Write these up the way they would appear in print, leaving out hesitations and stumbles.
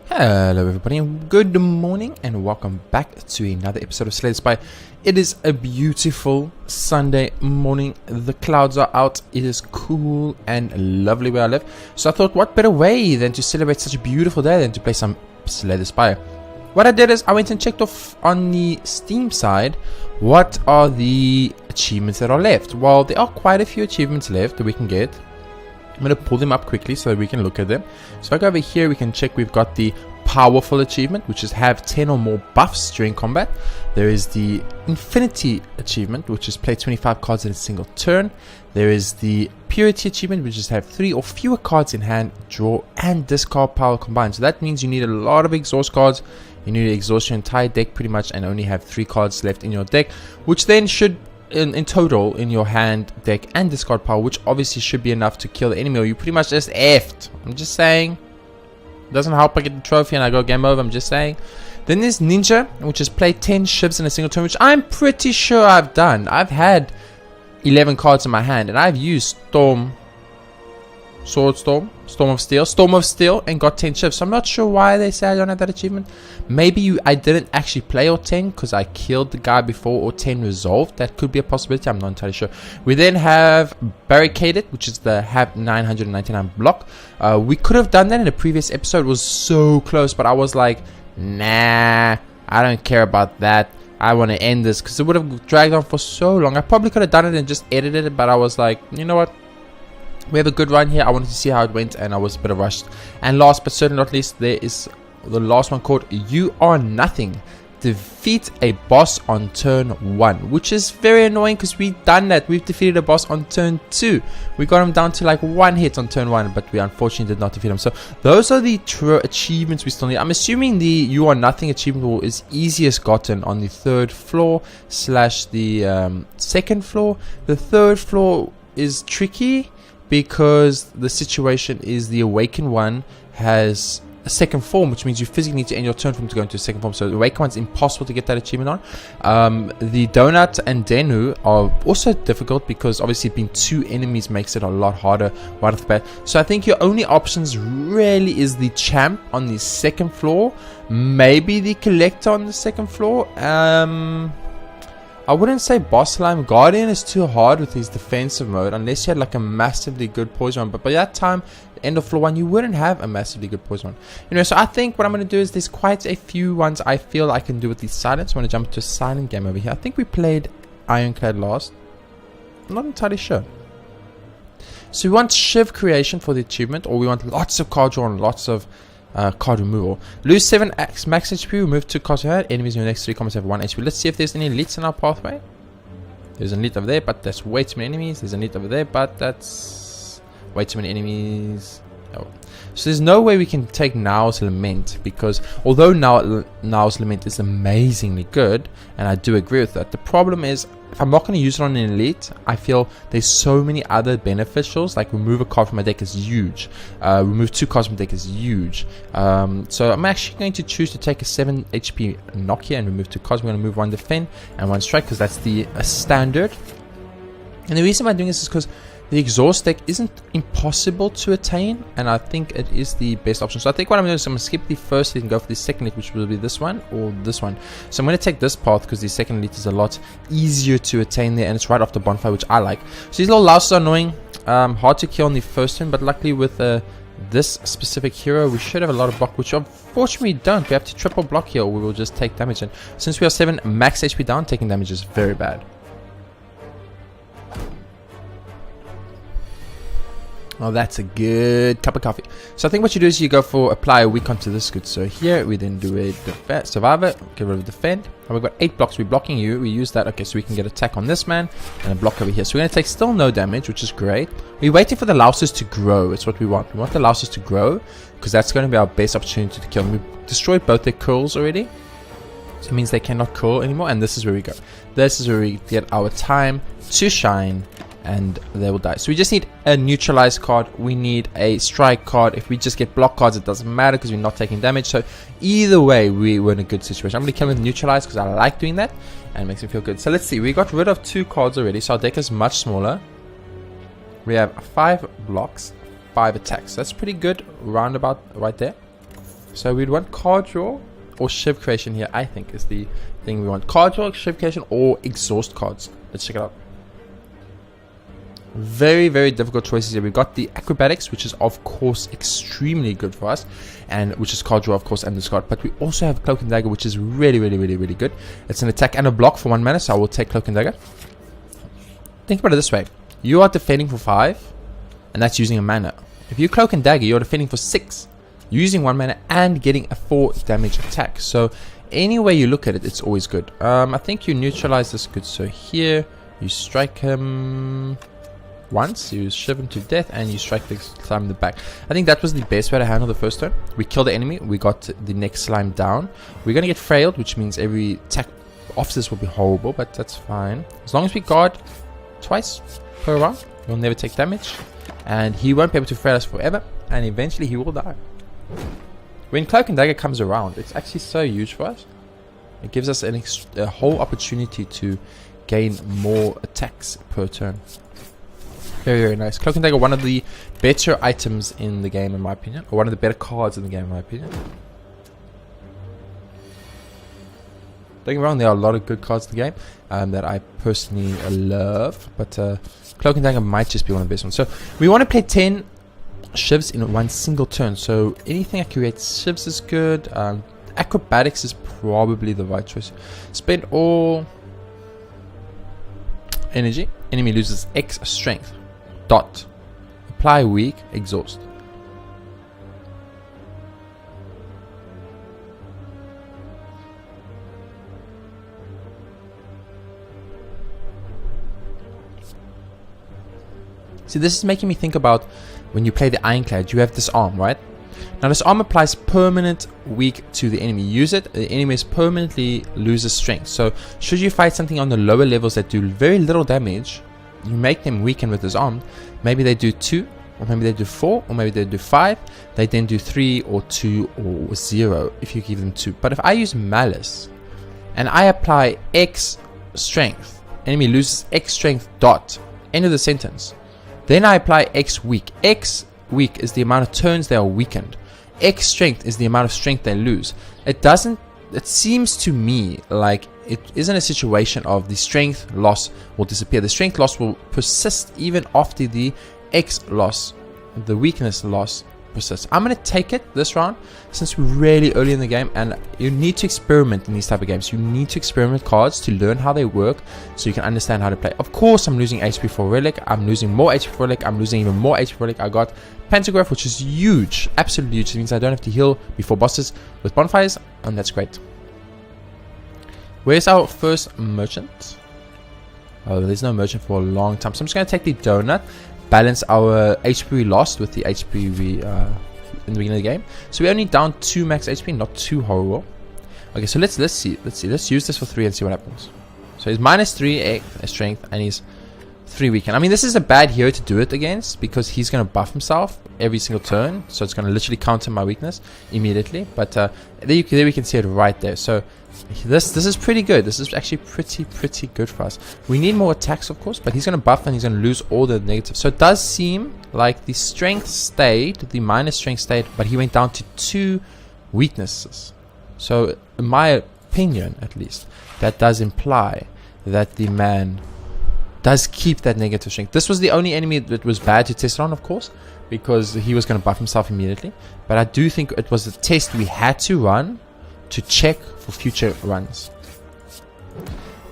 Hello everybody and good morning and welcome back to another episode of Slay the Spire. It is a beautiful Sunday morning. The clouds are out. It is cool and lovely where I live. So I thought what better way than to celebrate such a beautiful day than to play some Slay the Spire. What I did is I went and checked off on the Steam side what are the achievements that are left. Well, there are quite a few achievements left that we can get. I'm going to pull them up quickly so that we can look at them. So if I go over here, we can check we've got the powerful achievement, which is have 10 or more buffs during combat. There is the infinity achievement, which is play 25 cards in a single turn. There is the purity achievement, which is have 3 or fewer cards in hand, draw and discard power combined. So that means you need a lot of exhaust cards. You need to exhaust your entire deck pretty much and only have 3 cards left in your deck, which then should in total in your hand, deck and discard power, which obviously should be enough to kill the enemy, or you pretty much just effed. I'm just saying. It doesn't help I get the trophy and I go game over. I'm just saying. Then there's ninja, which is play 10 ships in a single turn, which I'm pretty sure I've done. I've had 11 cards in my hand and I've used Storm of Steel and got 10 ships. So I'm not sure why they say I don't have that achievement. Maybe I didn't actually play all 10 because I killed the guy before all 10 resolved. That could be a possibility. I'm not entirely sure. We then have Barricaded, which is the have 999 block. We could have done that in a previous episode. It was so close, but I was like, nah, I don't care about that. I want to end this because it would have dragged on for so long. I probably could have done it and just edited it, but I was like, you know what? We have a good run here. I wanted to see how it went and I was a bit rushed. And last but certainly not least, there is the last one called You Are Nothing. Defeat a boss on turn 1, which is very annoying because we've done that. We've defeated a boss on turn 2. We got him down to like 1 hit on turn 1, but we unfortunately did not defeat him. So those are the true achievements we still need. I'm assuming the You Are Nothing achievement is easiest gotten on the 3rd floor / the 2nd floor. The 3rd floor is tricky because the situation is the Awakened one has a 2nd form, which means you physically need to end your turn for him to go into a 2nd form. So the Awakened one's impossible to get that achievement on. The Donut and Denu are also difficult because obviously being 2 enemies makes it a lot harder right off the bat. So I think your only options really is the Champ on the 2nd floor, maybe the Collector on the 2nd floor. I wouldn't say Boss Slime. Guardian is too hard with his defensive mode unless you had like a massively good poison one. But by that time, end of floor 1, you wouldn't have a massively good poison one. You know, so I think what I'm going to do is there's quite a few ones I feel I can do with the silence. I'm going to jump to a silent game over here. I think we played Ironclad last. I'm not entirely sure. So we want Shiv creation for the achievement, or we want lots of card draw and lots of card removal. Lose 7 max HP, remove 2 cards from your hand. Enemies in your next 3 combats have 1 HP. Let's see if there's any elites in our pathway. There's an elite over there, but that's way too many enemies. There's an elite over there, but that's way too many enemies. Oh. So there's no way we can take Now's Lament, because although Now's Lament is amazingly good, and I do agree with that, the problem is if I'm not going to use it on an elite, I feel there's so many other beneficials, like remove a card from my deck is huge, remove 2 cards from my deck is huge. So I'm actually going to choose to take a 7 HP knock here and remove 2 cards. We're going to move 1 defend and 1 strike because that's the standard. And the reason why I'm doing this is because the exhaust deck isn't impossible to attain, and I think it is the best option. So I think what I'm going to do is I'm going to skip the first elite and go for the second elite, which will be this one or this one. So I'm going to take this path because the second elite is a lot easier to attain there, and it's right off the bonfire, which I like. So these little louses are annoying, hard to kill on the first turn, but luckily with this specific hero we should have a lot of block, which unfortunately we don't. We have to triple block here or we will just take damage, and since we are 7 max HP down, taking damage is very bad. Oh, that's a good cup of coffee. So I think what you do is you go for apply a weak onto this good. So here we then do a survivor, get rid of defend. And we've got 8 blocks. We're blocking you. We use that. Okay, so we can get attack on this man and a block over here. So we're going to take still no damage, which is great. We're waiting for the louses to grow. It's what we want. We want the louses to grow because that's going to be our best opportunity to kill them. We've destroyed both their curls already. So it means they cannot curl anymore. And this is where we go. This is where we get our time to shine, and they will die. So we just need a neutralize card. We need a strike card. If we just get block cards, it doesn't matter because we're not taking damage. So either way, we're in a good situation. I'm going to kill with neutralize because I like doing that and it makes me feel good. So let's see. We got rid of 2 cards already. So our deck is much smaller. We have 5 blocks, 5 attacks. That's pretty good roundabout right there. So we'd want card draw or shiv creation here, I think, is the thing we want. Card draw, shiv creation, or exhaust cards. Let's check it out. Very, very difficult choices here. We've got the acrobatics, which is of course extremely good for us, and which is card draw, of course, and discard. But we also have cloak and dagger, which is really, really, really, really good. It's an attack and a block for 1 mana, so I will take cloak and dagger. Think about it this way: you are defending for 5, and that's using a mana. If you cloak and dagger, you're defending for 6, using 1 mana and getting a 4 damage attack. So any way you look at it, it's always good. I think you neutralize this good. So here you strike him once, you shiv him to death, and you strike the slime in the back. I think that was the best way to handle the first turn. We kill the enemy, we got the next slime down. We're gonna get frailed, which means every attack off this will be horrible, but that's fine. As long as we guard twice per round, we'll never take damage, and he won't be able to frail us forever, and eventually he will die. When cloak and dagger comes around, it's actually so huge for us. It gives us a whole opportunity to gain more attacks per turn. Very, very nice. Cloak and dagger, one of the better items in the game, in my opinion, or one of the better cards in the game, in my opinion. Don't get me wrong, there are a lot of good cards in the game that I personally love, but cloak and dagger might just be one of the best ones. So we want to play 10 shivs in one single turn. So anything that creates shivs is good. Acrobatics is probably the right choice. Spend all energy. Enemy loses X strength. Dot. Apply weak. Exhaust. See, this is making me think about when you play the Ironclad, you have this arm, right? Now this arm applies permanent weak to the enemy. Use it, the enemy permanently loses strength. So should you fight something on the lower levels that do very little damage, you make them weaken with this arm. Maybe they do 2, or maybe they do 4, or maybe they do 5. They then do 3 or 2 or 0 if you give them 2. But if I use Malice and I apply X strength, enemy loses X strength dot, end of the sentence. Then I apply X weak. X weak is the amount of turns they are weakened. X strength is the amount of strength they lose. It seems to me like it isn't a situation of the strength loss will disappear. The strength loss will persist even after the X loss, the weakness loss persists. I'm going to take it this round since we're really early in the game, and you need to experiment in these type of games. You need to experiment with cards to learn how they work so you can understand how to play. Of course, I'm losing HP for Relic. I'm losing more HP for Relic. I'm losing even more HP for Relic. I got Pantograph, which is huge, absolutely huge. It means I don't have to heal before bosses with bonfires, and that's great. Where's our first merchant? Oh, there's no merchant for a long time. So I'm just going to take the donut, balance our HP we lost with the HP we in the beginning of the game. So we're only down 2 max HP, not too horrible. Okay, so let's see. Let's use this for 3 and see what happens. So he's -3 strength and he's 3 weaken. I mean, this is a bad hero to do it against because he's going to buff himself every single turn. So it's going to literally counter my weakness immediately. But there we can see it right there. So this is pretty good. This is actually pretty good for us. We need more attacks, of course, but he's going to buff and he's going to lose all the negatives. So it does seem like the strength stayed, the minus strength stayed, but he went down to 2 weaknesses. So in my opinion, at least, that does imply that the man does keep that negative strength. This was the only enemy that was bad to test on, of course, because he was going to buff himself immediately. But I do think it was a test we had to run to check for future runs.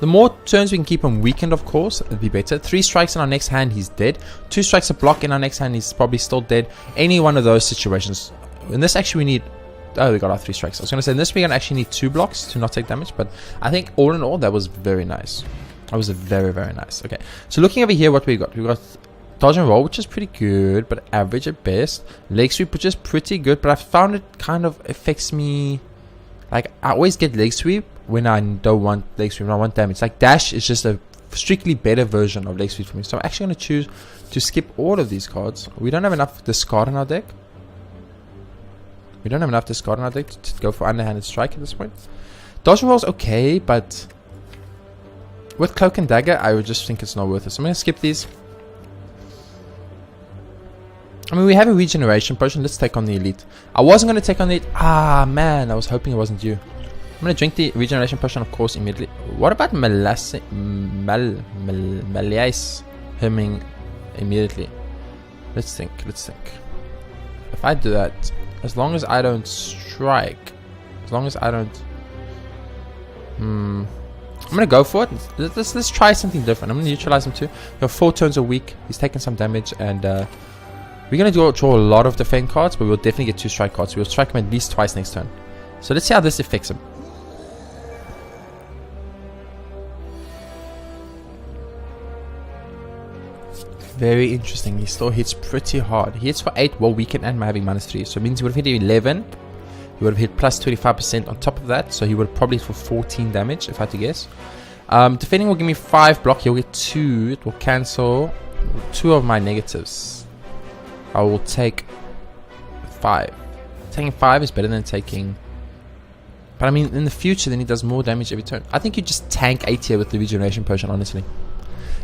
The more turns we can keep him weakened, of course, the better. 3 strikes in our next hand, he's dead. 2 strikes a block in our next hand, he's probably still dead. Any one of those situations. In this, actually, we need... Oh, we got our 3 strikes. I was going to say, in this, we're going to actually need 2 blocks to not take damage. But I think, all in all, that was very nice. That was very nice. Okay, so looking over here, what we got? We got dodge and roll, which is pretty good, but average at best. Leg sweep, which is pretty good, but I found it kind of affects me... Like, I always get leg sweep when I don't want leg sweep, when I want damage. Like, dash is just a strictly better version of leg sweep for me. So I'm actually going to choose to skip all of these cards. We don't have enough discard in our deck. We don't have enough discard in our deck to go for underhanded strike at this point. Dodge and roll is okay, but with cloak and dagger, I would just think it's not worth it. So I'm going to skip these. I mean, we have a regeneration potion. Let's take on the elite. I wasn't going to take on the elite. Ah, man. I was hoping it wasn't you. I'm going to drink the regeneration potion, of course, immediately. What about Malaise hemming immediately? Let's think. If I do that, as long as I don't strike, as long as I don't... I'm going to go for it. Let's try something different. I'm going to neutralize him too. Your 4 turns a week. He's taking some damage, and we're going to draw a lot of defend cards, but we'll definitely get 2 strike cards. We'll strike him at least twice next turn. So let's see how this affects him. Very interesting. He still hits pretty hard. He hits for 8 while weakened and having -3. So it means he would have hit 11. He would have hit plus 25% on top of that. So he would have probably hit for 14 damage, if I had to guess. Defending will give me 5 block. He'll get 2. It will cancel 2 of my negatives. I will take 5. Taking 5 is better than taking... But I mean, in the future, then he does more damage every turn. I think you just tank 8 here with the regeneration potion, honestly.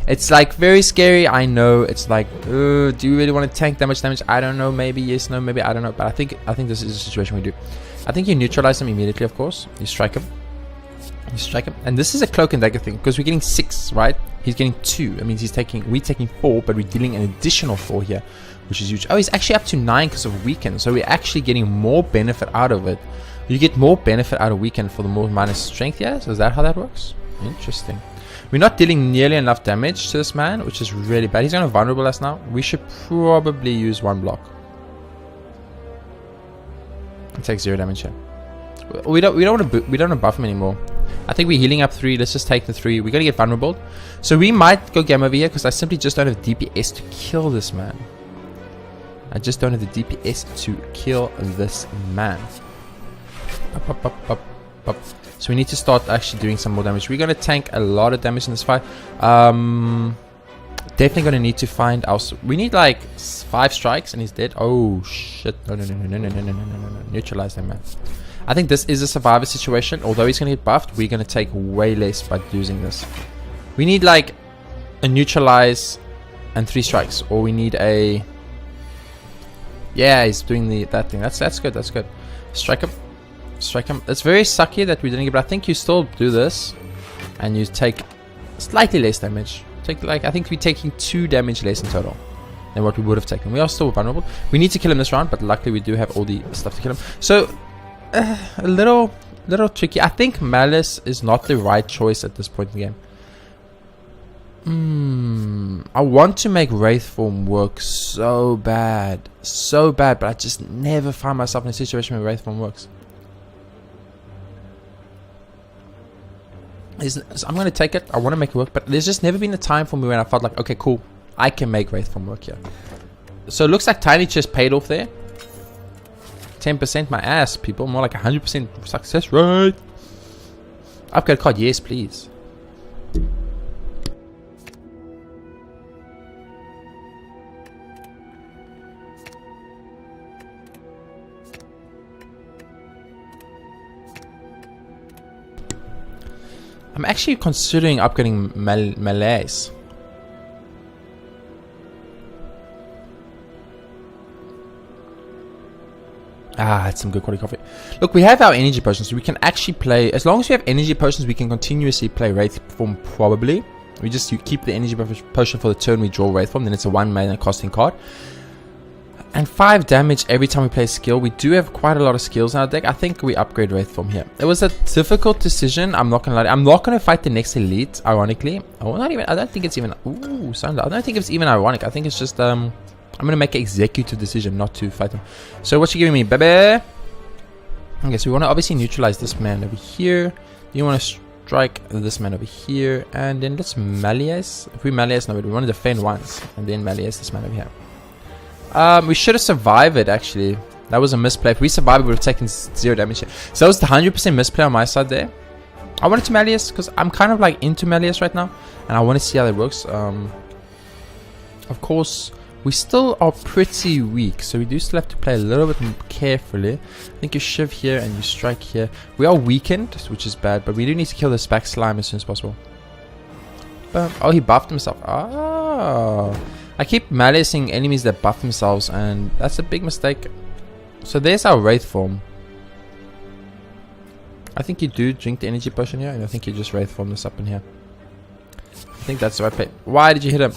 It's like very scary, I know. It's like, do you really want to tank that much damage? I don't know, maybe yes, no, maybe I don't know. But I think this is a situation we do. I think you neutralize him immediately, of course. You strike him. And this is a cloak and dagger thing, because we're getting 6, right? He's getting 2. That means we're taking 4, but we're dealing an additional 4 here, which is huge. Oh, he's actually up to 9 because of weaken. So we're actually getting more benefit out of it. You get more benefit out of weaken for the more minus strength, yeah? So is that how that works? Interesting. We're not dealing nearly enough damage to this man, which is really bad. He's going to vulnerable us now. We should probably use 1 block. And take 0 damage here. We don't want to buff him anymore. I think we're healing up 3. Let's just take the 3. We're going to get vulnerable. So we might go game over here because I simply just don't have DPS to kill this man. I just don't have the DPS to kill this man. Up. So we need to start actually doing some more damage. We're going to tank a lot of damage in this fight. Definitely going to need to find our... We need like 5 strikes and he's dead. Oh shit. No. Neutralize him, man. I think this is a survivor situation. Although he's going to get buffed, we're going to take way less by losing this. We need like a neutralize and 3 strikes. Or we need a... Yeah, he's doing that thing. That's good. Strike him. It's very sucky that we didn't get, but I think you still do this and you take slightly less damage. I think we're taking 2 damage less in total than what we would have taken. We are still vulnerable. We need to kill him this round, but luckily we do have all the stuff to kill him. So a little tricky. I think Malice is not the right choice at this point in the game. I want to make Wraith form work so bad, but I just never find myself in a situation where Wraith form works. I'm going to take it. I want to make it work, but there's just never been a time for me when I felt like, okay, cool, I can make Wraith form work here. So it looks like Tiny Chest paid off there. 10% my ass, people. More like 100% success rate. Upgrade card, yes, please. I'm actually considering upgrading Malaise. That's some good quality coffee. Look, we have our energy potions, so we can actually play. As long as we have energy potions, we can continuously play Wraith form probably. We just keep the energy potion for the turn we draw Wraith form, then it's a 1 mana costing card. And 5 damage every time we play a skill. We do have quite a lot of skills in our deck. I think we upgrade Wraith form here. It was a difficult decision. I'm not gonna lie. I'm not gonna fight the next elite. Ironically, I don't think it's even. I don't think it's even ironic. I think it's just I'm gonna make an executive decision not to fight him. So what you giving me, baby? Okay, so we want to obviously neutralize this man over here. You want to strike this man over here, and then let's Malleus. If we Malleus, no, we want to defend once, and then Malleus this man over here. We should have survived it, actually. That was a misplay. If we survived, we would have taken 0 damage here. So that was the 100% misplay on my side there. I wanted to Malleus because I'm kind of like into Malleus right now, and I want to see how that works. Of course, we still are pretty weak, so we do still have to play a little bit carefully. I think you shiv here and you strike here. We are weakened, which is bad, but we do need to kill this back slime as soon as possible. Oh, he buffed himself. Oh. I keep malacing enemies that buff themselves, and that's a big mistake. So there's our Wraith form. I think you do drink the energy potion here, and I think you just Wraith form this up in here. I think that's the right play. Why did you hit him?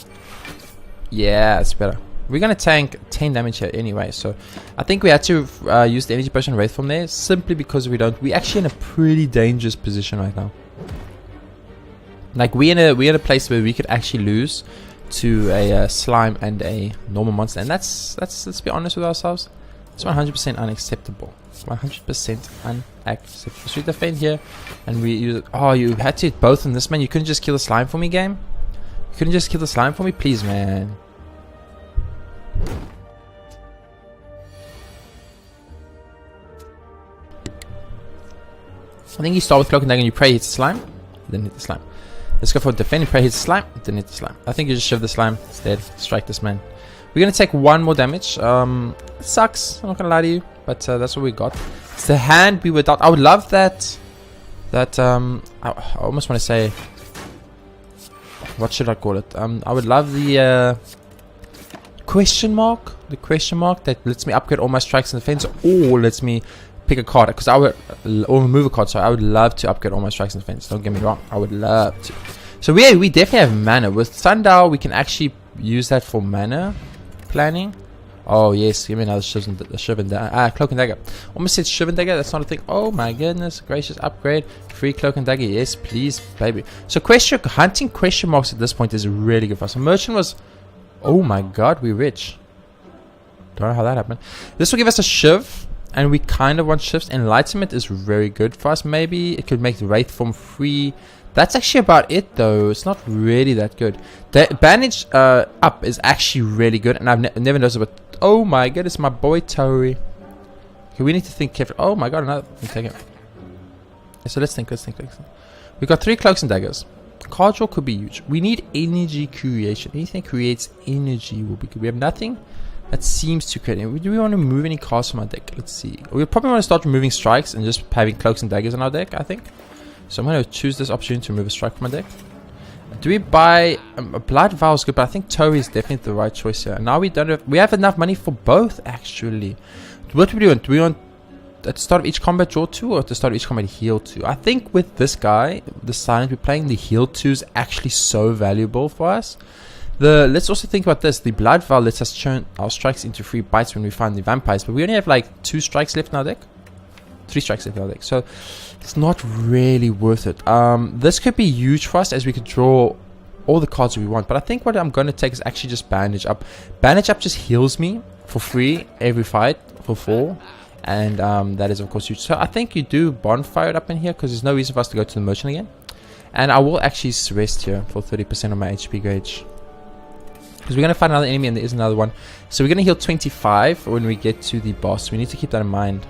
Yeah, it's better. We're gonna tank 10 damage here anyway, so I think we had to use the energy potion Wraith form there, simply because we're actually in a pretty dangerous position right now. Like we're in a place where we could actually lose to a slime and a normal monster, and let's be honest with ourselves, it's 100% unacceptable. 100% unacceptable. So we defend here, and we use. Oh, you had to hit both on this, man. You couldn't just kill the slime for me, game. You couldn't just kill the slime for me, please, man. I think you start with Cloak and Dagger and you pray hits the slime, then hit the slime. Let's go for defend, pray hits the slime, then hit the slime. I think you just shove the slime, it's dead. Strike this man. We're gonna take 1 more damage. It sucks, I'm not gonna lie to you, but that's what we got. It's the hand we were without. I would love that. I almost want to say, what should I call it? I would love the question mark. The question mark that lets me upgrade all my strikes and defense, or lets me pick a card, because I would, or remove a card. So I would love to upgrade all my strikes and defense. Don't get me wrong, I would love to. So we definitely have mana. With Sundial, we can actually use that for mana planning. Oh yes, give me another Shiv and Dagger. Cloak and Dagger. Almost said Shiv and Dagger, that's not a thing. Oh my goodness gracious, upgrade. Free Cloak and Dagger, yes please, baby. So hunting question marks at this point is really good for us. So Merchant was, oh my god, we're rich. Don't know how that happened. This will give us a Shiv, and we kind of want Shivs. Enlightenment is very good for us. Maybe it could make the Wraith form free. That's actually about it though. It's not really that good. The bandage up is actually really good, and I've never noticed it, but oh my goodness, my boy Tori. Okay, we need to think carefully. Oh my god, another thing. Take it. Okay, so let's think. We've got 3 Cloaks and Daggers. Card draw could be huge. We need energy creation. Anything that creates energy will be good. We have nothing that seems to create. Do we want to remove any cards from our deck? Let's see. We probably want to start removing strikes and just having Cloaks and Daggers in our deck, I think. So I'm going to choose this opportunity to remove a strike from my deck. Do we buy a Blood Vow is good, but I think Tori is definitely the right choice here. And now we have enough money for both actually. What do we want? Do we want at the start of each combat draw 2, or at the start of each combat heal 2? I think with this guy, the Silent we're playing, the heal 2 is actually so valuable for us. Let's also think about this. The Blood Vow lets us turn our strikes into free bites when we find the vampires, but we only have like 2 strikes left in our deck. 3 strikes left in our deck, so it's not really worth it. This could be huge for us, as we could draw all the cards we want, but I think what I'm going to take is actually just Bandage Up. Bandage Up just heals me for free every fight for 4, and that is of course huge. So I think you do Bonfire it up in here, because there's no reason for us to go to the Merchant again. And I will actually rest here for 30% of my HP gauge, because we're going to find another enemy, and there is another one. So we're going to heal 25 when we get to the boss. We need to keep that in mind.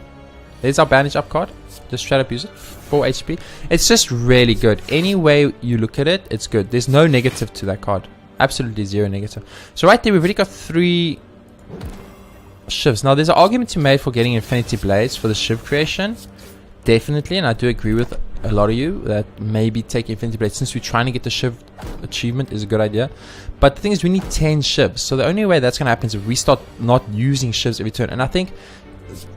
There's our Bandage Up card. Just straight up use it. 4 HP. It's just really good. Any way you look at it, it's good. There's no negative to that card. Absolutely 0 negative. So right there, we've already got 3 Shivs. Now, there's an argument to be made for getting Infinity Blades for the Shiv creation. Definitely, and I do agree with a lot of you that maybe take Infinity Blades, since we're trying to get the Shiv achievement, is a good idea. But the thing is, we need 10 Shivs. So the only way that's going to happen is if we start not using Shivs every turn. And I think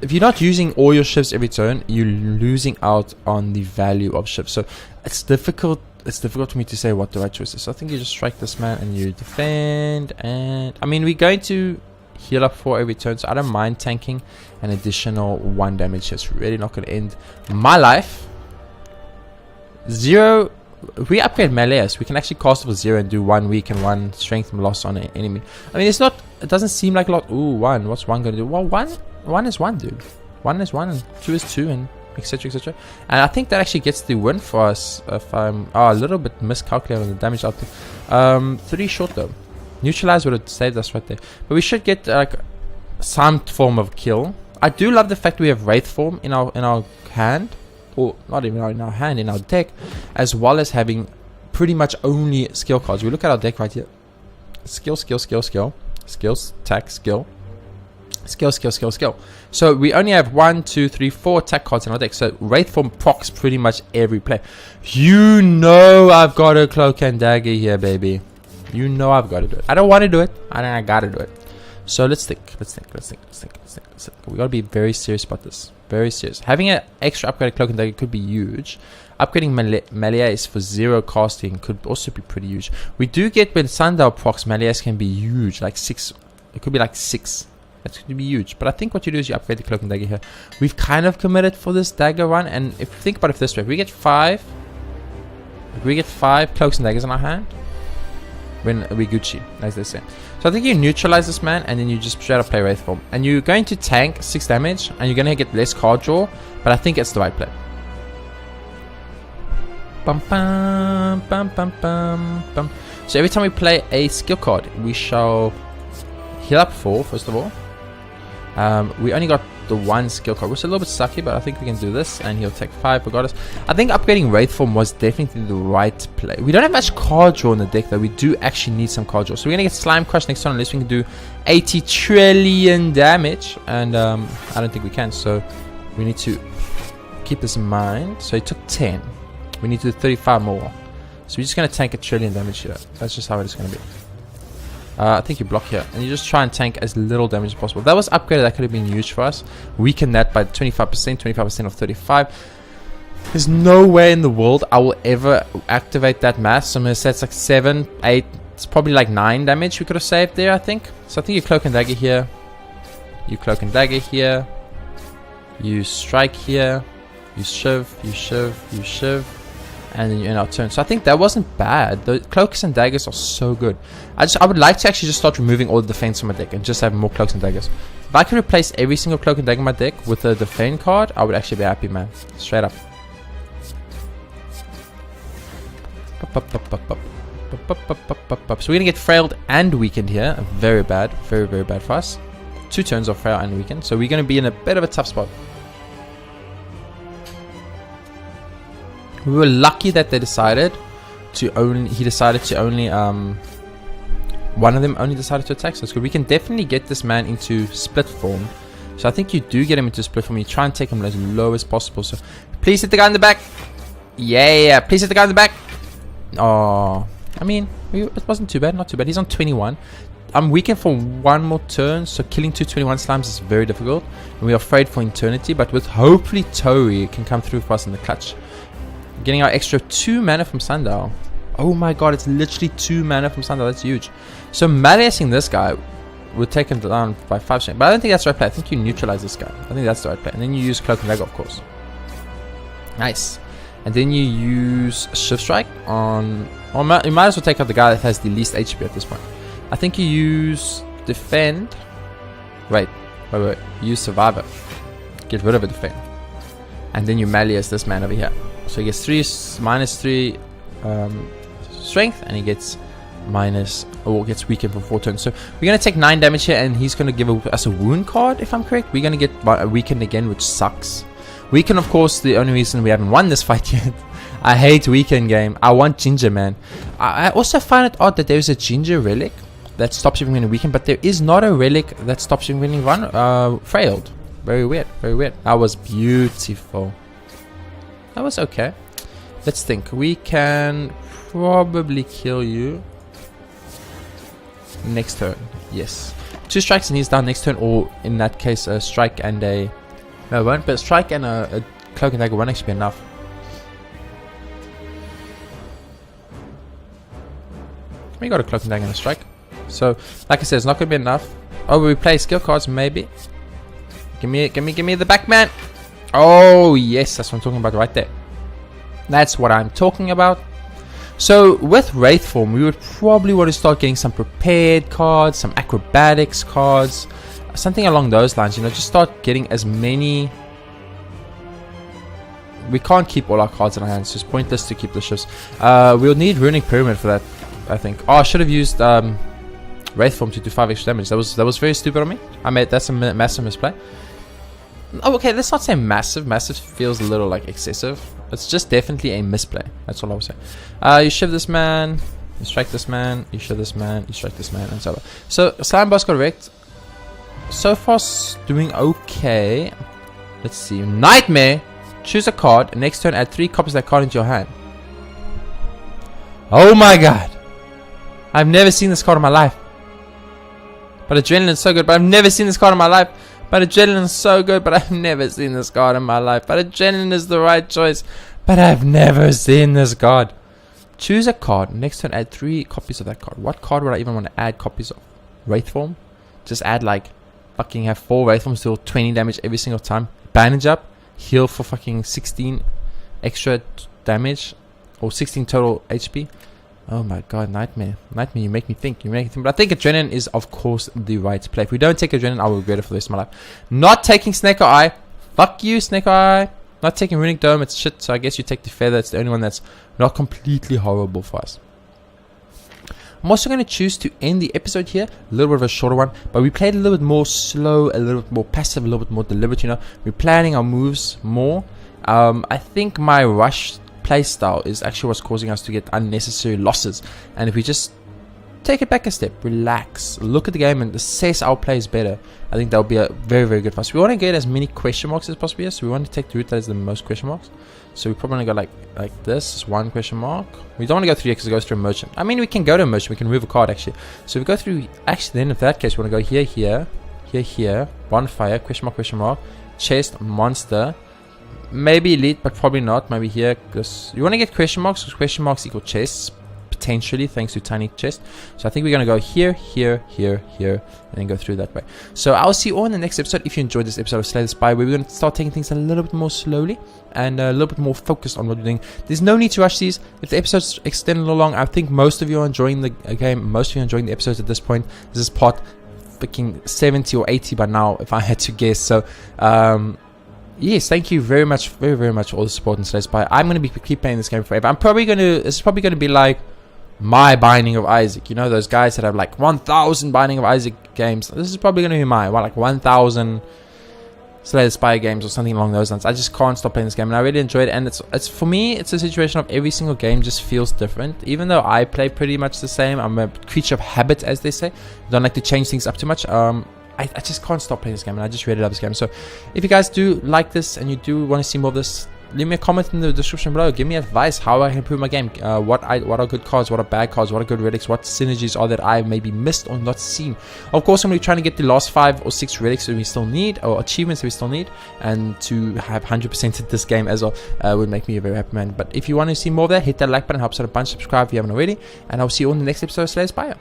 if you're not using all your Shivs every turn, you're losing out on the value of Shivs. So it's difficult for me to say what the right choice is. So I think you just strike this man and you defend. And I mean, we're going to heal up 4 every turn, so I don't mind tanking an additional 1 damage. It's really not going to end my life. 0. If we upgrade melee, we can actually cast for 0 and do 1 weak and 1 strength loss on an enemy. I mean, it doesn't seem like a lot. Ooh, 1. What's 1 going to do? Well, 1 is 1, dude. 1 is 1, and 2 is 2, and etc, etc. And I think that actually gets the win for us. If I'm a little bit miscalculated on the damage output. 3 short though. Neutralize would have saved us right there. But we should get like some form of kill. I do love the fact we have Wraith form in our hand, or not even in our hand, in our deck, as well as having pretty much only skill cards. We look at our deck right here. Skill, skill, skill, skill, skills, attack, skill. Skill, skill, skill, skill. So we only have 1, 2, 3, 4 attack cards in our deck. So Wraith form procs pretty much every play. You know I've got a Cloak and Dagger here, baby. You know I've got to do it. I don't want to do it. I gotta do it. So let's think. We gotta be very serious about this. Very serious. Having an extra upgraded cloak and dagger could be huge. Upgrading Melee's for 0 casting could also be pretty huge. We do get when Sundial procs, Melee's can be huge, like 6. It could be like 6. That's going to be huge. But I think what you do is you upgrade the cloak and dagger here. We've kind of committed for this dagger run, and if you think about it this way, if we get 5 cloaks and daggers in our hand, when we Gucci, as they say. So I think you neutralize this man, and then you just straight up play Wraith Form. And you're going to tank 6 damage, and you're going to get less card draw, but I think it's the right play. Bum, bum, bum, bum, bum, bum. So every time we play a skill card, we shall heal up 4, first of all. We only got the 1 skill card, which is a little bit sucky, but I think we can do this, and he'll take 5 regardless. I think upgrading Wraith Form was definitely the right play. We don't have much card draw in the deck, though. We do actually need some card draw. So we're going to get Slime Crush next turn, unless we can do 80 trillion damage, and I don't think we can, so we need to keep this in mind. So he took 10. We need to do 35 more. So we're just going to tank 1 trillion damage here. That's just how it is going to be. I think you block here, and you just try and tank as little damage as possible. That was upgraded. That could have been huge for us. Weaken that by 25% of 35. There's no way in the world I will ever activate that mass. So I'm going to say it's like 7, 8. It's probably like 9 damage we could have saved there, I think. So I think you cloak and dagger here. You cloak and dagger here. You strike here. You shiv. And then you end our turn. So I think that wasn't bad. The cloaks and daggers are so good. I would like to actually just start removing all the defense from my deck and just have more cloaks and daggers. If I could replace every single cloak and dagger in my deck with a defend card, I would actually be happy, man. Straight up. So we're gonna get frailed and weakened here. Very bad. Very, very bad for us. 2 turns of frail and weakened. So we're gonna be in a bit of a tough spot. We were lucky that they decided to only, one of them only decided to attack, so it's good. We can definitely get this man into split form. So I think you do get him into split form. You try and take him as low as possible. So please hit the guy in the back. Yeah, please hit the guy in the back. Oh, I mean, it wasn't too bad, not too bad. He's on 21. I'm weakened for 1 more turn, so killing 2 21 slimes is very difficult. And we are afraid for eternity, but with hopefully Tori can come through for us in the clutch. Getting our extra 2 mana from Sundial. Oh my god, it's literally 2 mana from Sundial. That's huge. So Meleeing this guy would take him down by 5 strength. But I don't think that's the right play. I think you neutralize this guy. I think that's the right play. And then you use Cloak and Dagger, of course. Nice. And then you use Shift Strike on... Or you might as well take out the guy that has the least HP at this point. I think you use Defend. Wait. Use Survivor. Get rid of a Defend. And then you melee as this man over here. So he gets -3 strength, and he gets gets weakened for 4 turns. So we're going to take 9 damage here, and he's going to give us a wound card, if I'm correct. We're going to get weakened again, which sucks. Weaken, of course, the only reason we haven't won this fight yet. I hate weaken game. I want Ginger, man. I also find it odd that there's a Ginger relic that stops you from getting weakened, but there is not a relic that stops you from getting frailed. Very weird, very weird. That was beautiful. That was okay. Let's think. We can probably kill you next turn. Yes. 2 strikes and he's down next turn, or in that case, a strike and a... No, it won't, but a strike and a cloak and dagger won't actually be enough. We got a cloak and dagger and a strike. So, like I said, it's not going to be enough. Oh, we play skill cards, maybe. Give me the back, man. Oh, yes, that's what I'm talking about right there. That's what I'm talking about. So, with Wraith Form, we would probably want to start getting some prepared cards, some acrobatics cards, something along those lines. You know, just start getting as many... We can't keep all our cards in our hands. It's just pointless to keep the shifts. We'll need Runic Pyramid for that, I think. Oh, I should have used Wraith Form to do 5 extra damage. That was very stupid on me. That's a massive misplay. Oh, okay, let's not say massive. Massive feels a little like excessive. It's just definitely a misplay. That's all I would say. You shiv this man, you strike this man, you shiv this man, you strike this man, and so on. So Slime Boss got wrecked. So far, doing okay. Let's see. Nightmare. Choose a card. Next turn, add 3 copies of that card into your hand. Oh my god. I've never seen this card in my life. But Adrenaline's so good. But I've never seen this card in my life. But Adrenaline's so good. But I've never seen this card in my life. But Adrenaline is the right choice. But I've never seen this card. Choose a card. Next turn, add 3 copies of that card. What card would I even want to add copies of? Wraithform? Just add like fucking have 4 Wraithforms, deal 20 damage every single time. Bandage up. Heal for fucking 16 extra damage. Or 16 total HP. Oh my god, Nightmare. Nightmare, you make me think. You make me think. But I think Adrenaline is, of course, the right play. If we don't take Adrenaline, I will regret it for the rest of my life. Not taking Snake Eye. Fuck you, Snake Eye. Not taking Runic Dome. It's shit. So I guess you take the Feather. It's the only one that's not completely horrible for us. I'm also going to choose to end the episode here. A little bit of a shorter one. But we played a little bit more slow, a little bit more passive, a little bit more deliberate, you know. We're planning our moves more. I think my rush playstyle is actually what's causing us to get unnecessary losses. And if we just take it back a step, relax, look at the game and assess our plays better, I think that would be a very, very good for us. We want to get as many question marks as possible here, so we want to take the route that has the most question marks. So we probably want to go like this, 1 question mark. We don't want to go through here because it goes through a merchant. I mean, we can go to a merchant, we can remove a card actually. So we go through, actually then in that case we want to go here, here, here, here, bonfire, question mark, chest, monster, maybe elite, but probably not. Maybe here, because you want to get question marks, because question marks equal chests, potentially, thanks to tiny chest. So I think we're going to go here, here, here, here, and then go through that way. So I'll see you all in the next episode. If you enjoyed this episode of Slay the Spire, where we're going to start taking things a little bit more slowly and a little bit more focused on what we're doing. There's no need to rush these. If the episodes extend a little long, I think most of you are enjoying the game. Most of you are enjoying the episodes at this point. This is part freaking 70 or 80 by now, if I had to guess. So, yes, thank you very much, very, very much for all the support in Slay the Spire. I'm going to keep playing this game forever. This is probably going to be like my Binding of Isaac. You know, those guys that have like 1,000 Binding of Isaac games. This is probably going to be mine. Well, like 1,000 Slay the Spire games or something along those lines. I just can't stop playing this game, and I really enjoy it. And it's for me, it's a situation of every single game just feels different. Even though I play pretty much the same, I'm a creature of habit, as they say. I don't like to change things up too much. I just can't stop playing this game, and I just really love this game. So if you guys do like this and you do want to see more of this, leave me a comment in the description below. Give me advice how I can improve my game. What are good cards, what are bad cards, what are good relics, what synergies are that I maybe missed or not seen. Of course, I'm going to be trying to get the last 5 or 6 relics that we still need, or achievements that we still need, and to have 100%ed this game as well would make me a very happy man. But if you want to see more of that, hit that like button, helps out a bunch. Subscribe if you haven't already, and I'll see you all in the next episode of Slay the Spire.